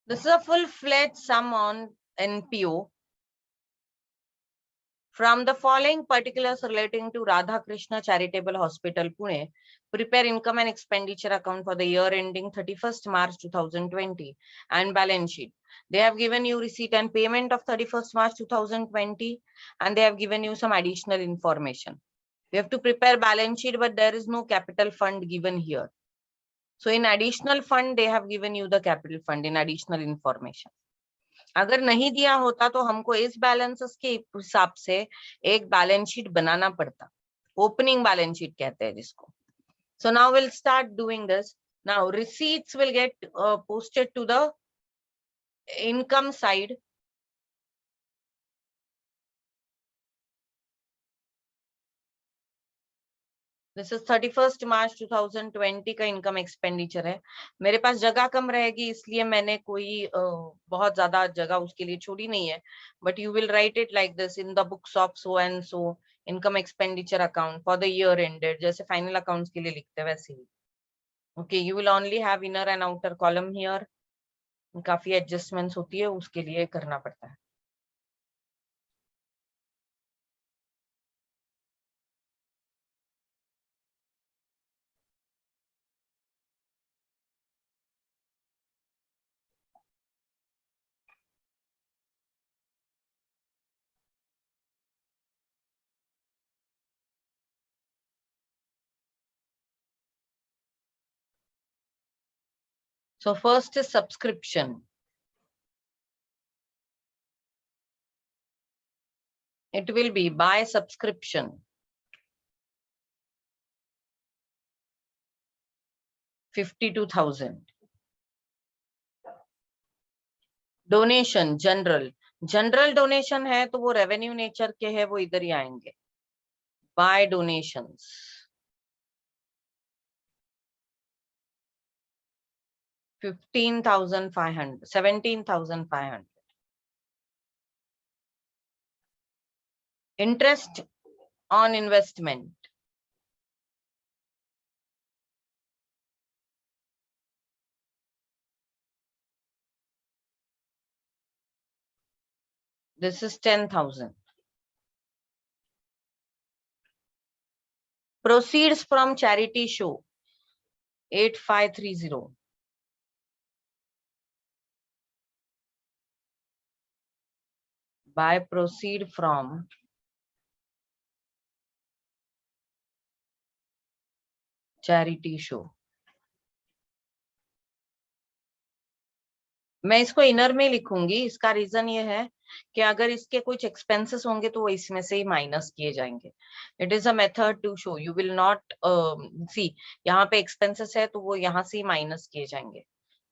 This is a full-fledged sum on NPO. From the following particulars relating to Radha Krishna Charitable Hospital, Pune, prepare income and expenditure account for the year ending 31st March 2020 and balance sheet. They have given you receipt and payment of 31st March 2020, and they have given you some additional information. We have to prepare balance sheet, but there is no capital fund given here. So in additional fund, they have given you the capital fund in additional information. अगर नहीं दिया होता तो हमको इस balances के हिसाब से एक बैलेंस शीट बनाना पड़ता. ओपनिंग बैलेंस शीट कहते हैं जिसको. So now we'll start doing this. Now receipts will get posted to the income side. This is 31st March 2020 का इनकम एक्सपेंडिचर है. मेरे पास जगह कम रहेगी इसलिए मैंने कोई बहुत ज्यादा जगह उसके लिए छोड़ी नहीं है. But you will write it like this in the books of so and so income expenditure account for the year ended, जैसे फाइनल अकाउंट्स के लिए लिखते हैं वैसे ही. Okay, you will only have inner and outer column here. काफी adjustments होती है, उसके लिए करना पड़ता है. So first is subscription. It will be by subscription. 52,000. Donation general. General donation है तो वो रेवेन्यू नेचर के है, वो इधर ही आएंगे. By donations. $15,500, $17,500. Interest on investment. This is 10,000. Proceeds from charity show. 8530. By proceed from charity show. मैं इसको इनर में लिखूंगी. इसका रीजन ये है कि अगर इसके कुछ एक्सपेंसेस होंगे तो वो इसमें से ही माइनस किए जाएंगे. It is a method to show. You will not see यहाँ पे एक्सपेंसेस है तो वो यहाँ से ही माइनस किए जाएंगे.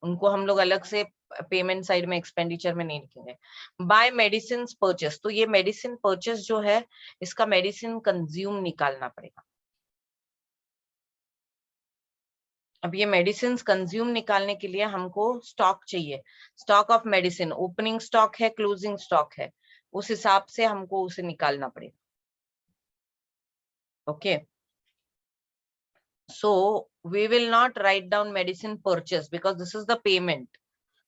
उनको हम लोग अलग से पेमेंट साइड में एक्सपेंडिचर में नहीं लिखेंगे. By medicine purchase. तो ये मेडिसिन परचेस जो है इसका मेडिसिन कंज्यूम निकालना पड़ेगा. अब ये मेडिसिन कंज्यूम निकालने के लिए हमको स्टॉक चाहिए. Stock of medicine, opening stock है, क्लोजिंग स्टॉक है, उस हिसाब से हमको उसे निकालना पड़ेगा. Okay, so we will not write down medicine purchase because this is the payment,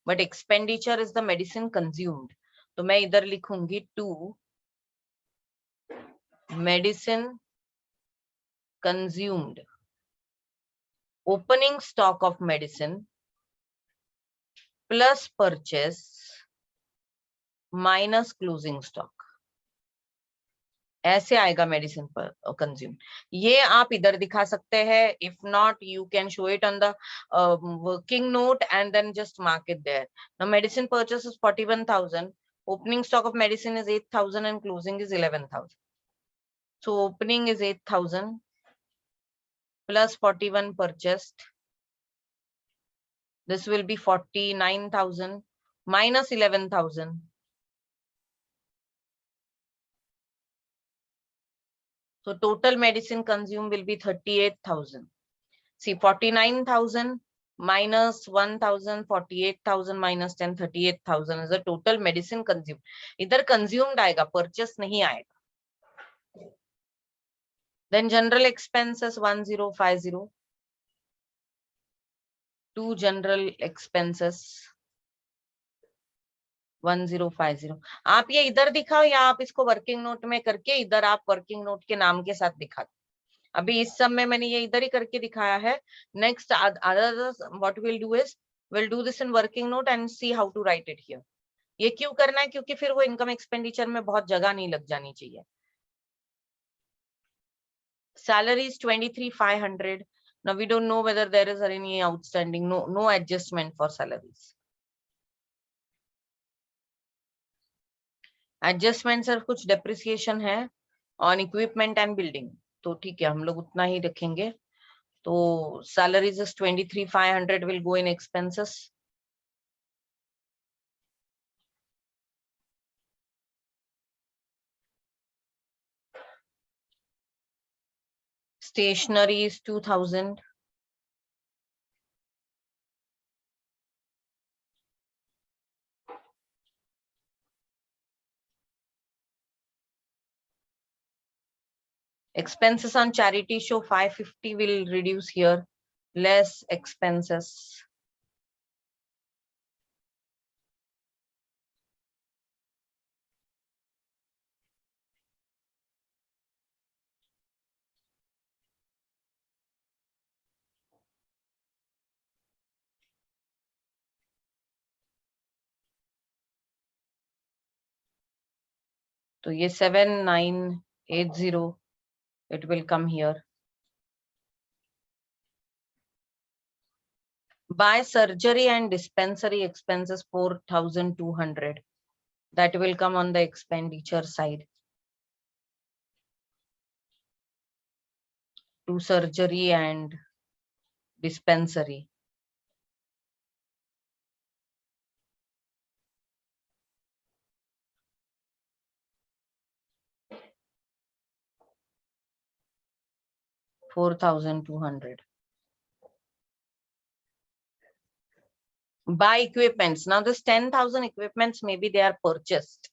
but expenditure is the medicine consumed. तो मैं इधर लिखूंगी to medicine consumed. Opening stock of medicine plus purchase minus closing stock. ऐसे आएगा medicine पर consume. ये आप इधर दिखा सकते हैं. If not you can show it on the working note and then just mark it there. Now medicine purchase is 41,000. Opening stock of medicine is 8,000 and closing is 11,000. So opening is 8,000 plus 41 purchased. This will be 49,000 minus 11,000. So total medicine consumed will be 38,000. See, 49,000 minus 1,000, 48,000 minus 10, 38,000 is the total medicine consumed. इधर consumed आएगा, purchase नहीं आएगा. Then general expenses 1050. Two general expenses 1050। आप ये इधर दिखाओ या आप इसको वर्किंग नोट में करके इधर आप वर्किंग नोट के नाम के साथ दिखा दो। अभी इस सब में मैंने ये इधर ही करके दिखाया है। Next what will do is will do this in working note and see how to write it here. ये क्यों करना है? क्योंकि फिर वो इनकम एक्सपेंडिचर में बहुत जगह नहीं लग जानी चाहिए। Salaries 23,500. Now we don't know whether there is any outstanding. No adjustment for salaries. Adjustment sir कुछ depreciation है on equipment and building, तो ठीक है हम लोग उतना ही रखेंगे। तो salaries is 23,500 will go in expenses. Stationery is 2,000. Expenses on charity show 550 will reduce here. Less expenses. तो ये 7980 it will come here. By surgery and dispensary expenses 4,200. That will come on the expenditure side. To surgery and dispensary. $4,200. Buy equipments. Now this 10,000 equipments maybe they are purchased.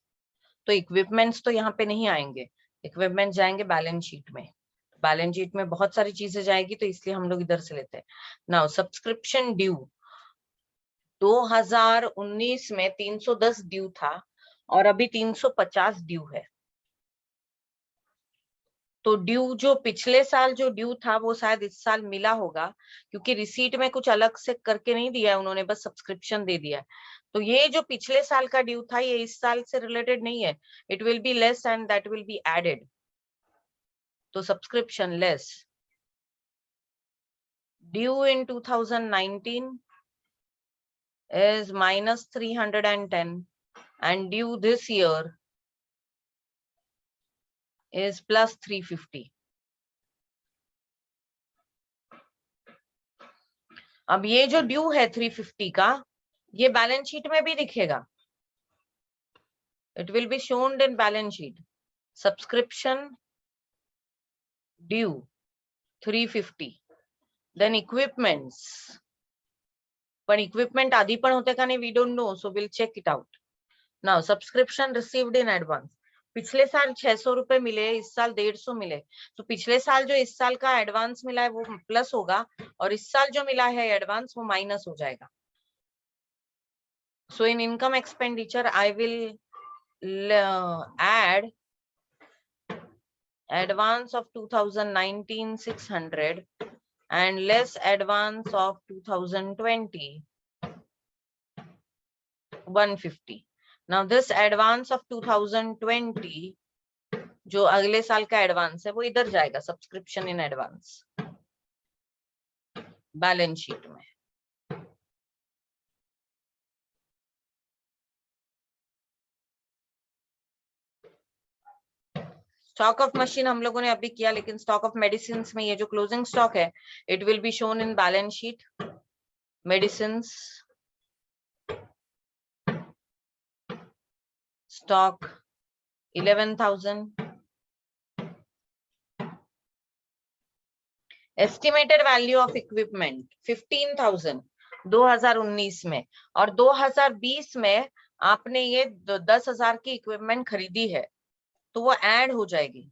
तो equipments तो यहाँ पे नहीं आएंगे, equipments जाएंगे balance sheet में। Balance sheet में बहुत सारी चीजें जाएगी तो इसलिए हम लोग इधर से लेते हैं। नाउ सब्सक्रिप्शन ड्यू 2019 में 310 ड्यू था और अभी 350 ड्यू है। तो ड्यू जो पिछले साल जो ड्यू था वो शायद इस साल मिला होगा, क्योंकि रिसीट में कुछ अलग से करके नहीं दिया है उन्होंने, बस सब्सक्रिप्शन दे दिया है। तो ये जो पिछले साल का ड्यू था ये इस साल से रिलेटेड नहीं है, it will be less and that will be added. तो subscription less due in 2019 is minus 310 and due this year is plus 350. अब ये जो ड्यू है 350 का ये बैलेंस शीट में भी दिखेगा, it will be shown in balance sheet. Subscription due 350. Then equipments, but equipment आदि पण होते का नहीं we don't know, so we'll check it out. Now subscription received in advance. पिछले साल 600 रुपए मिले, इस साल 150 मिले, तो पिछले साल जो इस साल का एडवांस मिला है वो प्लस होगा और इस साल जो मिला है एडवांस वो माइनस हो जाएगा। So in income expenditure I will add advance of 2019 600 and less advance of 2020 150. Now this advance of 2020 जो अगले साल का एडवांस है वो इधर जाएगा, subscription in advance balance sheet में। स्टॉक ऑफ मशीन हम लोगों ने अभी किया, लेकिन स्टॉक ऑफ मेडिसिन में ये जो क्लोजिंग स्टॉक है it will be shown in balance sheet. Medicine stock 11,000। Estimated value of equipment 15,000 2019 में, और 2020 में आपने ये 10,000 की इक्विपमेंट खरीदी है तो वो ऐड हो जाएगी।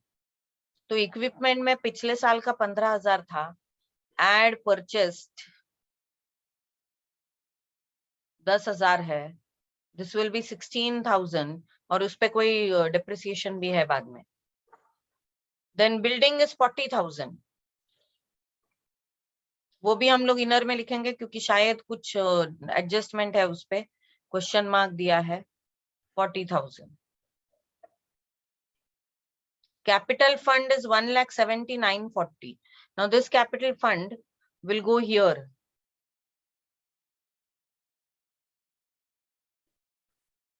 तो इक्विपमेंट में पिछले साल का 15,000 था, ऐड परचेस्ड 10,000 है, दिस विल बी 16,000 और उस पे कोई डिप्रिसिएशन भी है बाद में. Then building is 40,000. वो भी हम लोग इनर में लिखेंगे क्योंकि शायद कुछ एडजस्टमेंट है उस पे, क्वेश्चन मार्क दिया है. 40,000. Capital fund is 1,79,40. Now this capital fund will go here.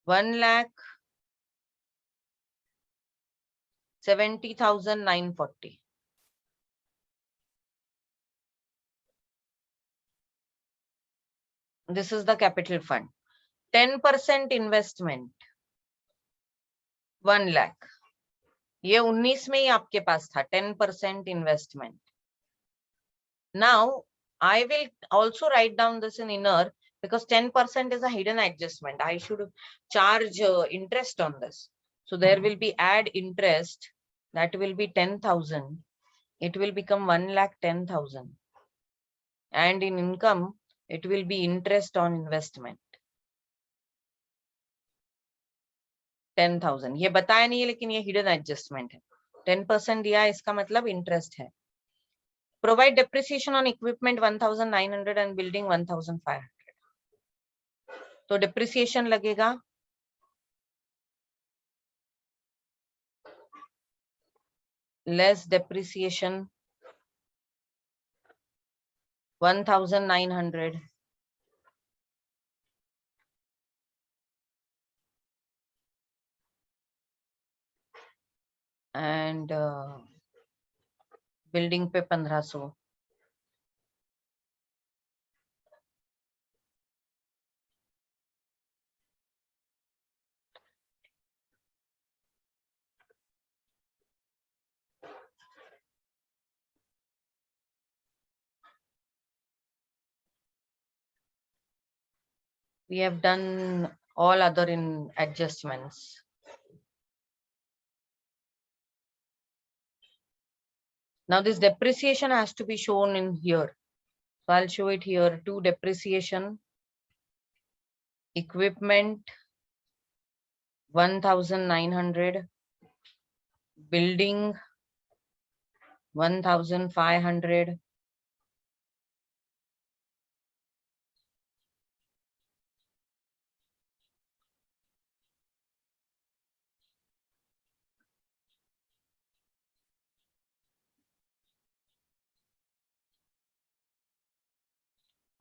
$1,70,940. This is the capital fund. 10% investment 1 lakh. ये 19 में ही आपके पास था 10% investment. Now I will also write down this in inner because 10% is a hidden adjustment. I should charge interest on this. So there will be add interest, that will be 10,000. It will become 1,10,000. And in income, it will be interest on investment. 10,000. ये बताया नहीं है लेकिन ये hidden adjustment है. 10% दिया है इसका मतलब interest है. Provide depreciation on equipment 1,900 and building 1,500. तो depreciation लगेगा less depreciation 1,900 and building पे 1,500. We have done all other in adjustments. Now this depreciation has to be shown in here. So I'll show it here. To depreciation, equipment 1,900, building 1,500,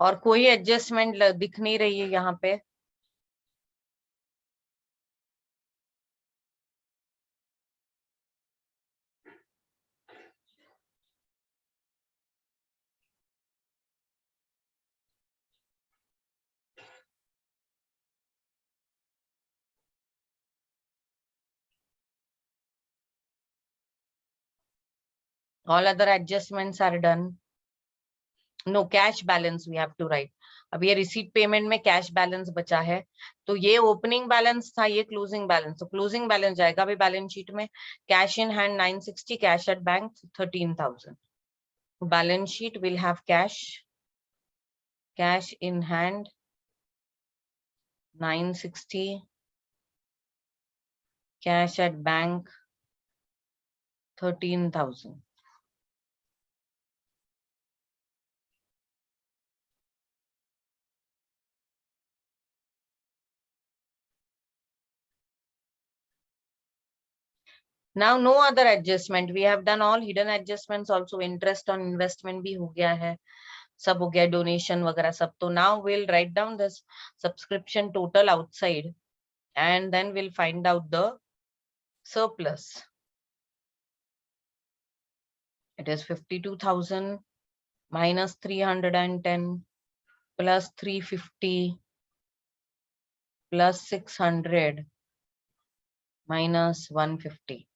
और कोई adjustment दिख नहीं रही है यहाँ पे. All other adjustments are done. No, cash balance we have to write. अब ये रिसीट पेमेंट में कैश बैलेंस बचा है, तो ये ओपनिंग बैलेंस था, ये क्लोजिंग बैलेंस. तो क्लोजिंग बैलेंस जाएगा अभी बैलेंस शीट में. Cash in hand 960, cash at bank 13,000. Balance sheet will have cash in hand 960, cash at bank 13,000. Now no other adjustment. We have done all hidden adjustments also. Interest on investment भी हो गया है, सब हो गया, donation वगैरह सब. तो now we'll write down this subscription total outside and then we'll find out the surplus. It is 52,000 minus 310 plus 350 plus 600 minus 150.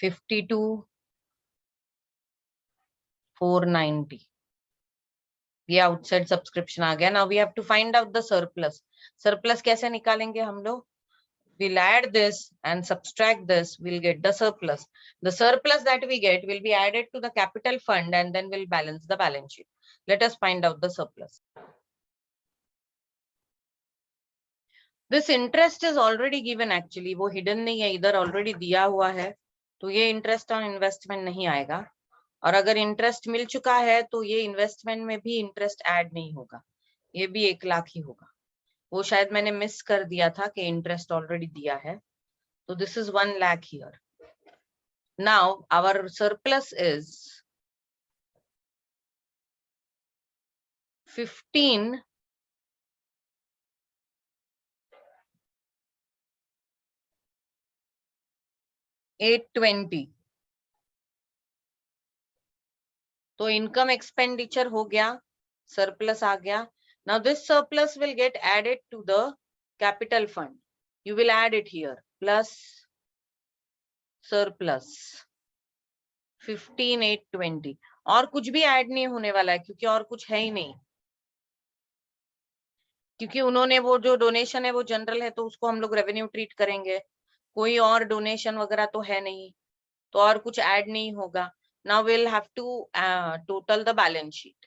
52,490. ये आउटसाइड सब्सक्रिप्शन आ गया. Now we have to find out the surplus. Surplus कैसे निकालेंगे हम लोग? We'll add this and subtract this, we'll get the surplus. The surplus that we get will be added to the capital fund and then we'll balance the balance sheet. Let us find out the surplus. This interest is already given, actually वो hidden नहीं है, इधर already दिया हुआ है, तो ये interest on investment नहीं आएगा। और अगर इंटरेस्ट मिल चुका है तो ये इन्वेस्टमेंट में भी इंटरेस्ट ऐड नहीं होगा, ये भी 1 लाख ही होगा। वो शायद मैंने मिस कर दिया था कि इंटरेस्ट ऑलरेडी दिया है, तो this is 1 lakh here. Now our surplus is 15,820। तो इनकम एक्सपेंडिचर हो गया, सरप्लस आ गया। Now this surplus will get added to the capital fund, you will add it here, plus surplus 15,820। और कुछ भी ऐड नहीं होने वाला है क्योंकि और कुछ है ही नहीं, क्योंकि उन्होंने वो जो डोनेशन है वो जनरल है तो उसको हम लोग रेवेन्यू ट्रीट करेंगे, कोई और डोनेशन वगैरह तो है नहीं, तो और कुछ ऐड नहीं होगा। Now will have to total the balance sheet.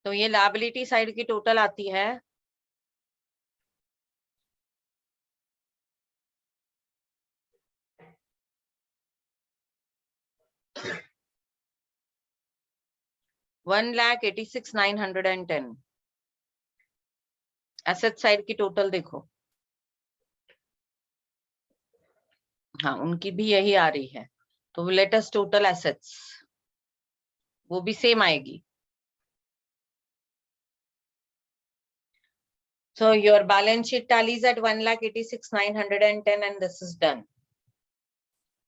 तो ये लायबिलिटी साइड की टोटल आती है 1,86,910। एसेट साइड की टोटल देखो, हाँ उनकी भी यही आ रही है, तो लेटेस्ट टोटल एसेट्स वो भी सेम आएगी। So your balance sheet tallies at 1,86,910 and this is done.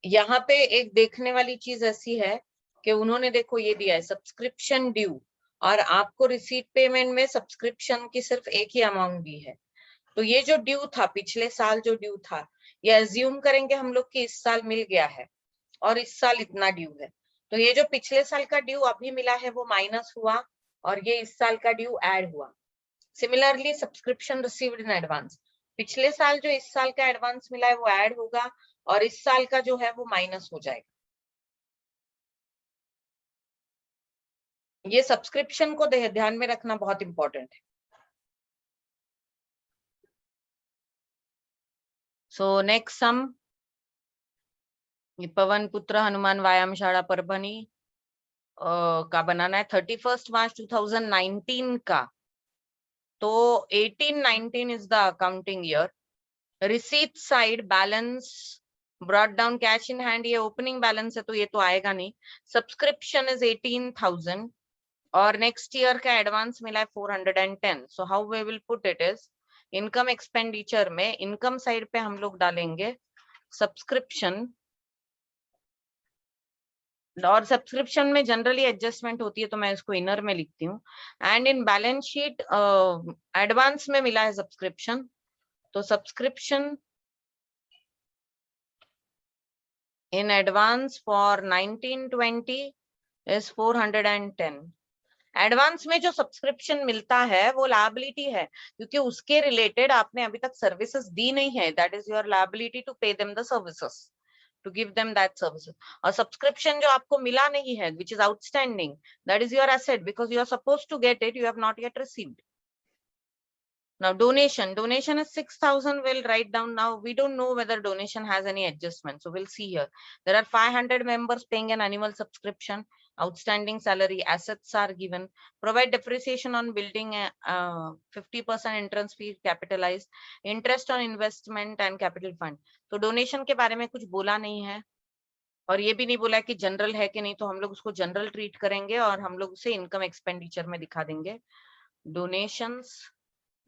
यहाँ पे एक देखने वाली चीज ऐसी है कि उन्होंने देखो ये दिया है सब्सक्रिप्शन ड्यू, और आपको रिसीट पेमेंट में सब्सक्रिप्शन की सिर्फ एक ही अमाउंट दी है। तो ये जो ड्यू था पिछले साल, जो ड्यू था, ये अज्यूम करेंगे हम लोग कि इस साल मिल गया है और इस साल इतना ड्यू है, तो ये जो पिछले साल का ड्यू अभी मिला है वो माइनस हुआ और ये इस साल का ड्यू ऐड हुआ। Similarly subscription received in advance, पिछले साल जो इस साल का एडवांस मिला है वो ऐड होगा और इस साल का जो है वो माइनस हो जाएगा। ये सब्सक्रिप्शन को ध्यान में रखना बहुत इंपॉर्टेंट है। सो नेक्स्ट सम, पवन पुत्र हनुमान व्यायाम शाला परभनी का बनाना है 31 मार्च 2019 का, तो 18-19 is the accounting year. Receipt side balance brought down cash in hand, ये ओपनिंग बैलेंस है तो ये तो आएगा नहीं। सब्सक्रिप्शन इज 18,000 और नेक्स्ट ईयर का एडवांस मिला है 410। So how we will put it is, income expenditure में इनकम साइड पे हम लोग डालेंगे सब्सक्रिप्शन, और सब्सक्रिप्शन में जनरली एडजस्टमेंट होती है तो मैं इसको इनर में लिखती हूँ। And in balance sheet advance में मिला है सब्सक्रिप्शन, तो subscription in advance for 1920 is 410। Advance में जो सब्सक्रिप्शन मिलता है वो लायबिलिटी है क्योंकि उसके रिलेटेड आपने अभी तक सर्विसेज दी नहीं है, that is your liability to pay them the services, to give them that services. और सब्सक्रिप्शन जो आपको मिला नहीं है which is outstanding, that is your asset because you are suppose to get it, you have not yet received. Now donation is 6,000. We'll write down now. We don't know whether donation has any adjustment. So we'll see here. There are 500 members paying an annual subscription. Outstanding salary, assets are given. Provide depreciation on building, 50% entrance fee capitalized. Interest on investment and capital fund. तो donation के बारे में कुछ बोला नहीं है और ये भी नहीं बोला कि जनरल है कि नहीं, तो हम लोग उसको जनरल ट्रीट करेंगे और हम लोग उसे इनकम एक्सपेंडिचर में दिखा देंगे। Donations,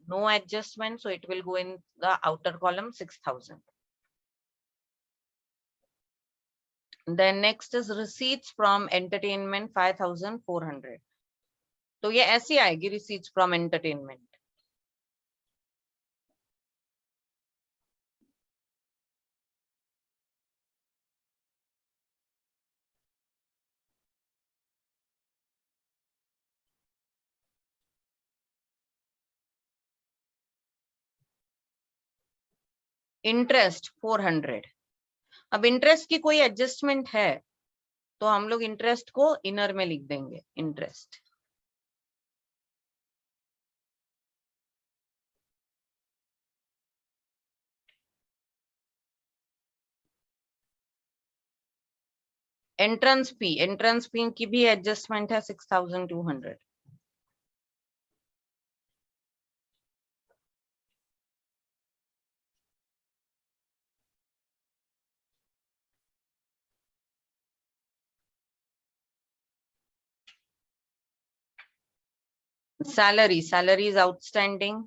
no adjustment, so it will go in the outer column 6,000. Then next is receipts from entertainment 5,400. तो ये ऐसी आएगी receipts from entertainment। इंटरेस्ट 400। अब इंटरेस्ट की कोई एडजस्टमेंट है तो हम लोग इंटरेस्ट को इनर में लिख देंगे, इंटरेस्ट। एंट्रेंस फी की भी एडजस्टमेंट है 6200। Salary is outstanding,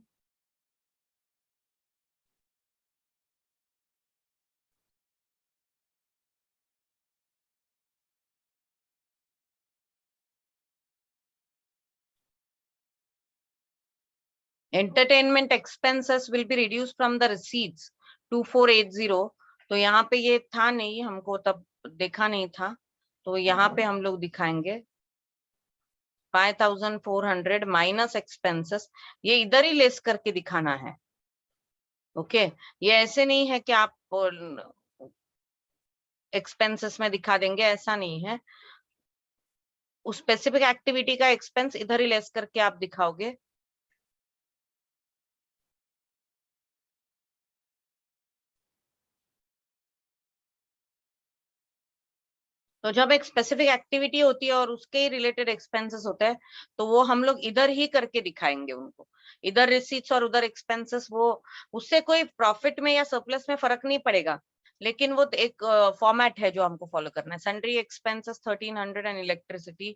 entertainment expenses will be reduced from the receipts 2480। तो यहाँ पे ये था नहीं, हमको तब देखा नहीं था, तो यहाँ पे हम लोग दिखाएंगे 5400 माइनस एक्सपेंसेस। ये इधर ही लेस करके दिखाना है, ओके। ये ऐसे नहीं है कि आप एक्सपेंसेस में दिखा देंगे, ऐसा नहीं है। उस स्पेसिफिक एक्टिविटी का एक्सपेंस इधर ही लेस करके आप दिखाओगे। तो जब एक स्पेसिफिक एक्टिविटी होती है और उसके ही रिलेटेड एक्सपेंसेस होते हैं, तो वो हम लोग इधर ही करके दिखाएंगे उनको। इधर रिसीट्स और उधर एक्सपेंसेस, वो उससे कोई प्रॉफिट में या सरप्लस में फर्क नहीं पड़ेगा, लेकिन वो एक फॉर्मेट है जो हमको फॉलो करना है। सन्ड्री एक्सपेंसेस 1300 एंड इलेक्ट्रिसिटी,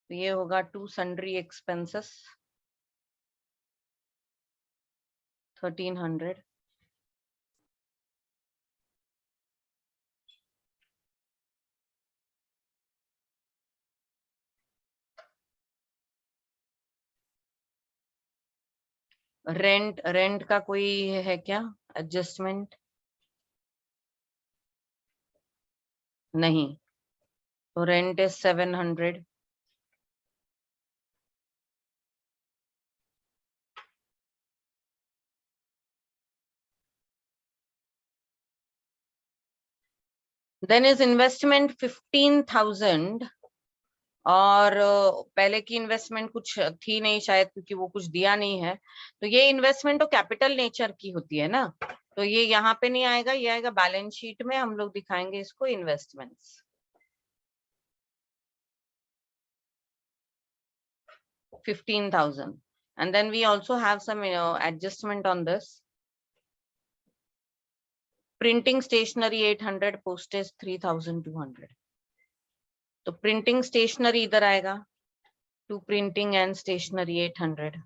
तो ये होगा टू सन्ड्री एक्सपेंसेस 1300। रेंट का कोई है क्या एडजस्टमेंट? नहीं, तो rent is 700। Then is investment 15,000। और पहले की इन्वेस्टमेंट कुछ थी नहीं शायद, क्योंकि वो कुछ दिया नहीं है। तो ये इन्वेस्टमेंट तो कैपिटल नेचर की होती है ना, तो ये यहाँ पे नहीं आएगा, ये आएगा बैलेंस शीट में। हम लोग दिखाएंगे इसको investments 15,000। And then we also have some adjustment on this. Printing stationery 800, postage 3200। तो प्रिंटिंग स्टेशनरी इधर आएगा, to printing and stationery 800,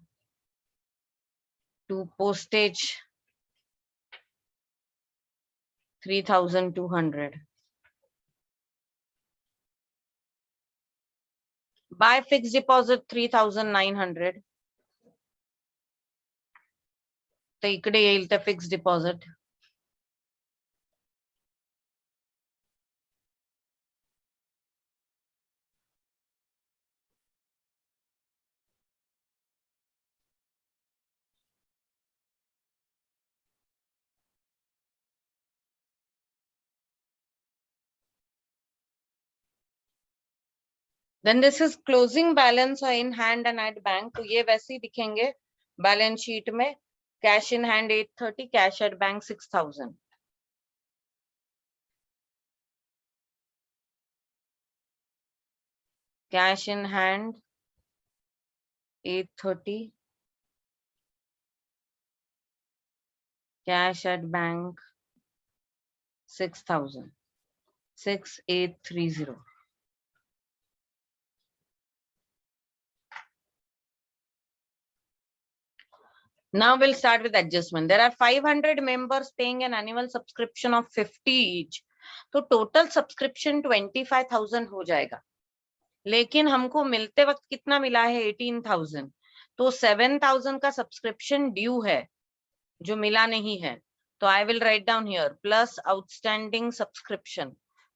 to postage 3200, by fix deposit 3900। तर इकडे येईल ते fix deposit. Then this is closing balance in hand and at bank, तो ये वैसे ही दिखेंगे बैलेंस शीट में। Cash in hand 830, cash at bank 6000। Cash in hand 830, cash at bank 6000, 6830। Now we'll start with adjustment. There are 500 members paying an annual subscription of 50 each. तो total subscription 25,000 हो जाएगा, लेकिन हमको मिलते वक्त कितना मिला है 18,000। तो 7,000 का सब्सक्रिप्शन ड्यू है जो मिला नहीं है। तो I will write down here plus outstanding subscription.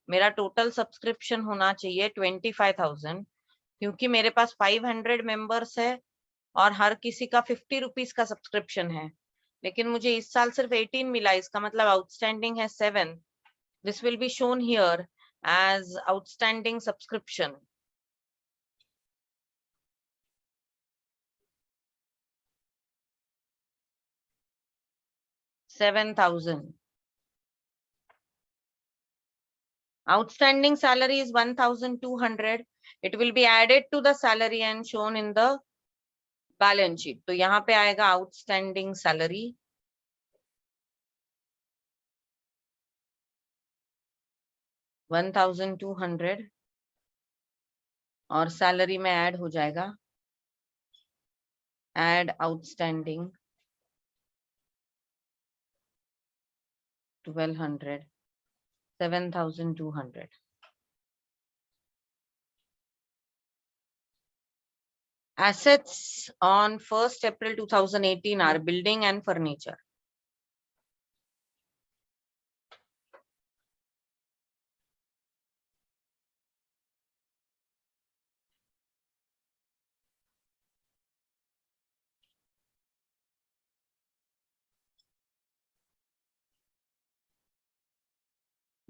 मेरा टोटल सब्सक्रिप्शन होना चाहिए 25,000, क्योंकि मेरे पास 500 मेंबर्स है और हर किसी का 50 रुपीज का सब्सक्रिप्शन है, लेकिन मुझे इस साल सिर्फ 18 मिला, इसका मतलब आउटस्टैंडिंग है 7. This will be shown here as outstanding subscription. $7,000. Outstanding salary is 1,200. It will be added to the salary and shown in the balance sheet. तो यहाँ पे आएगा outstanding salary. $1,200 और सैलरी में ऐड हो जाएगा add outstanding 1,200, 7,200. Assets on 1st April 2018 are building and furniture.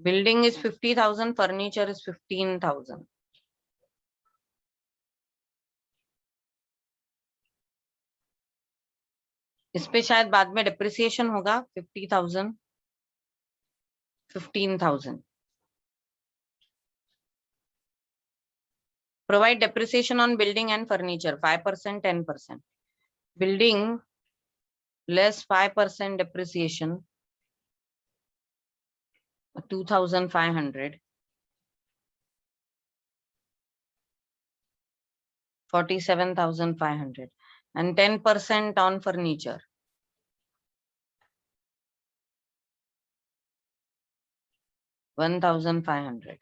Building is 50,000, furniture is 15,000. इस पे शायद बाद में डिप्रिसिएशन होगा 50,000, 15,000. Provide depreciation on building and furniture 5%, 10%. Building less 5% depreciation 2,500. 47,500 and 10% on furniture. 1,500.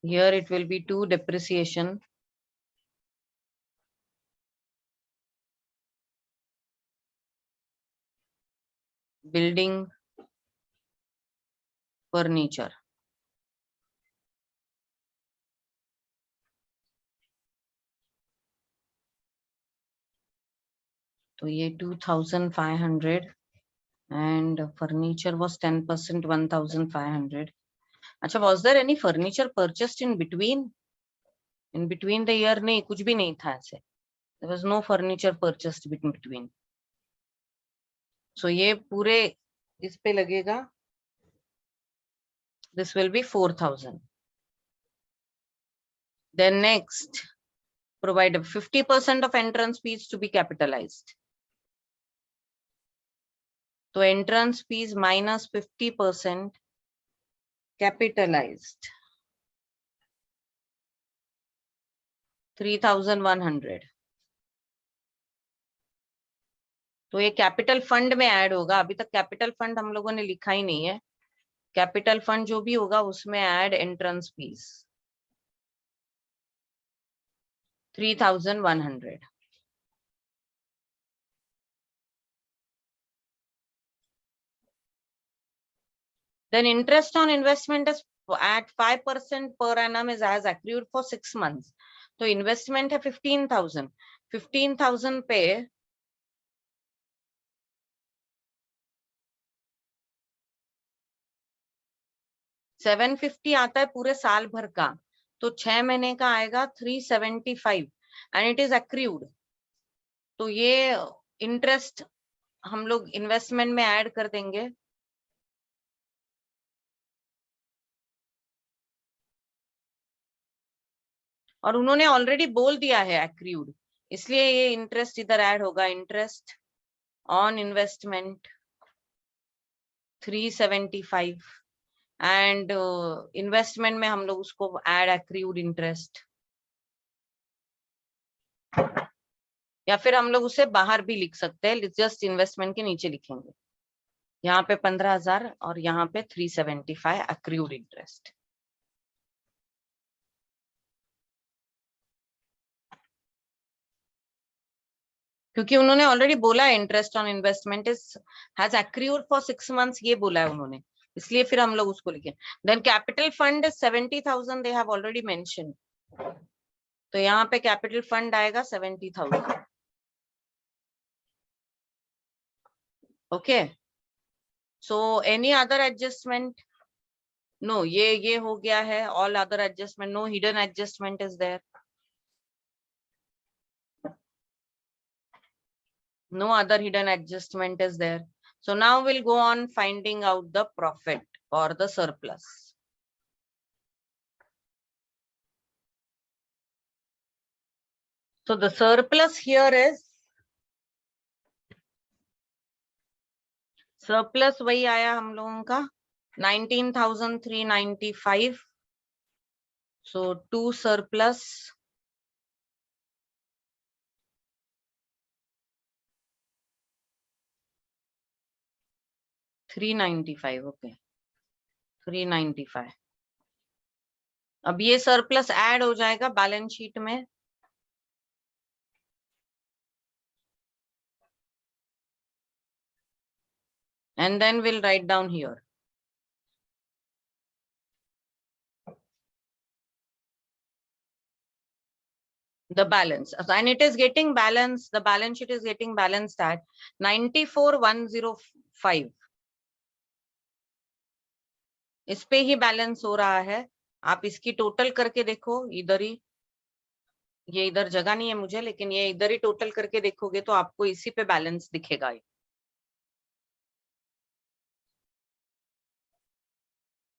Here it will be 2 depreciation. Building, furniture. तो ये 2,500 and furniture was 10%, 1,500. अच्छा, was there any furniture purchased in between? In between the year नहीं, कुछ भी नहीं था ऐसे. There was no furniture purchased in between. So ये पूरे इस पे लगेगा. This will be 4,000. Then next, provide 50% of entrance fees to be capitalized. So entrance fees minus 50% capitalized 3,100. तो ये कैपिटल फंड में ऐड होगा. अभी तक कैपिटल फंड हम लोगों ने लिखा ही नहीं है. कैपिटल फंड जो भी होगा उसमें add entrance fees 3,100. Then interest on investment is at 5% per annum is as accrued for 6 months. तो इन्वेस्टमेंट है 15,000. 15,000 पे 750 आता है पूरे साल भर का, तो 6 महीने का आएगा 375 एंड इट इज एक्रूड. तो ये इंटरेस्ट हम लोग इन्वेस्टमेंट में ऐड कर देंगे. और उन्होंने ऑलरेडी बोल दिया है एक्रूड, इसलिए ये इंटरेस्ट इधर ऐड होगा. Interest on investment 375 and investment में हम लोग उसको ऐड एक्रूड इंटरेस्ट, या फिर हम लोग उसे बाहर भी लिख सकते हैं. जस्ट इन्वेस्टमेंट के नीचे लिखेंगे. यहाँ पे 15,000 और यहाँ पे 375 एक्रूड इंटरेस्ट. क्योंकि उन्होंने ऑलरेडी बोला है interest on investment is has accrued for 6 months, ये बोला है उन्होंने. इसलिए फिर हम लोग उसको लिखे। Then capital fund 70,000 they have already mention, तो यहाँ पे कैपिटल फंड आएगा 70,000। Okay, so any other adjustment? No, ये हो गया है। All other adjustment, no hidden adjustment is there, no other hidden adjustment is there. So now we'll go on finding out the profit or the surplus. So the surplus here is, surplus वही आया हम लोगों का 19,395. So to surplus $395. Okay, 395. अब ये surplus add हो जाएगा balance sheet में, and then we'll write down here. The balance, and it is getting balanced, the balance sheet is getting balanced at 94,105. इस पे ही बैलेंस हो रहा है। आप इसकी टोटल करके देखो, इधर ही, ये इधर जगह नहीं है मुझे, लेकिन ये इधर ही टोटल करके देखोगे तो आपको इसी पे बैलेंस दिखेगा।